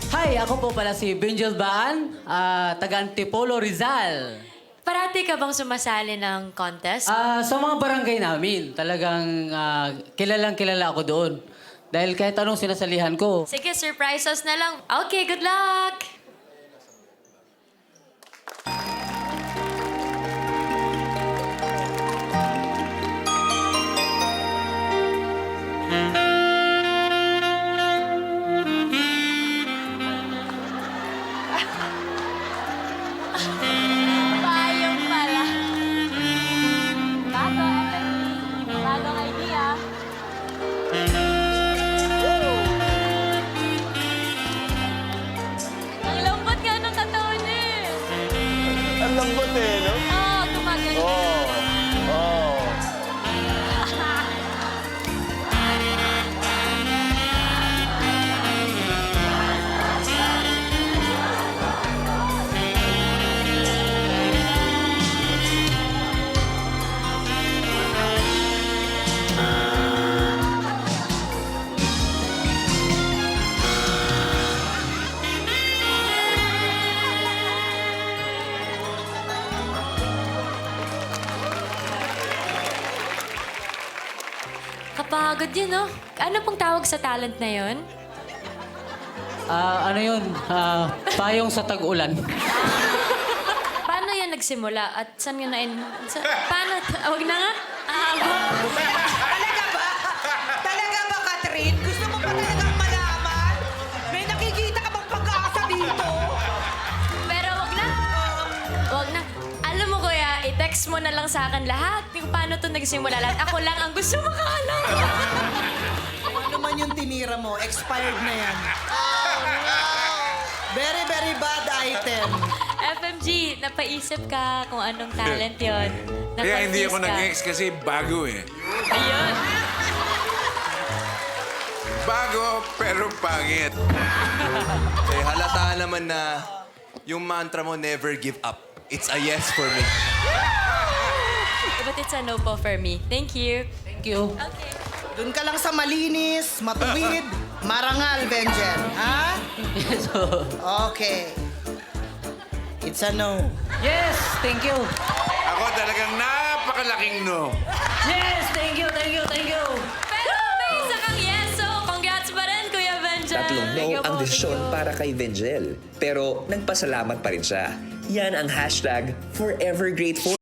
Hi, ako po pala si Benjel Baan, taga Antipolo, Rizal. Parati ka bang sumasali ng contest? Sa mga barangay namin, talagang kilalang kilala ako doon. Dahil kahit anong sinasalihan ko. Sige, surprise us na lang. Okay, good luck! Payong pala. Bago, bagong idea. Ang lambot nga ng katawan niya eh. Ang lambot eh, no? Oo, gumagaling. Oh. Kapagod yun, no? Ano pong tawag sa talent na yun? Ano yun? Payong sa tag-ulan. Paano yan nagsimula? At saan yun paano? Huwag na nga. Talaga ba? Talaga ba, Catherine? Gusto mo pa talagang malaman? May nakikita ka bang pag-asa dito? Pero wag na. Wag na. Alam mo, kuya, i-text mo na lang sa akin lahat yung paano to nagsimula lahat. Ako lang ang gusto makaalam. Ano man yung tinira mo, expired na yan. Very, very bad item. FMG, napaisip ka kung anong talent yon. Kaya hindi ako Nag-confuse ka. nag-ex kasi bago eh. Ayun. Bago pero pangit. Eh, halata naman na yung mantra mo, never give up. It's a yes for me. But it's a no po for me. Thank you. Thank you. Okay. Doon ka lang sa malinis, matuwid, marangal, Benjen. Ha? So, Okay. It's a no. yes, thank you. Ako talagang napakalaking no. Yes, thank you, thank you, thank you. Pero may isa kang yes, so congrats pa rin, Kuya Benja. Tatlong no ang desisyon para kay Vengel. Pero nagpasalamat pa rin siya. Yan ang hashtag Forever Grateful.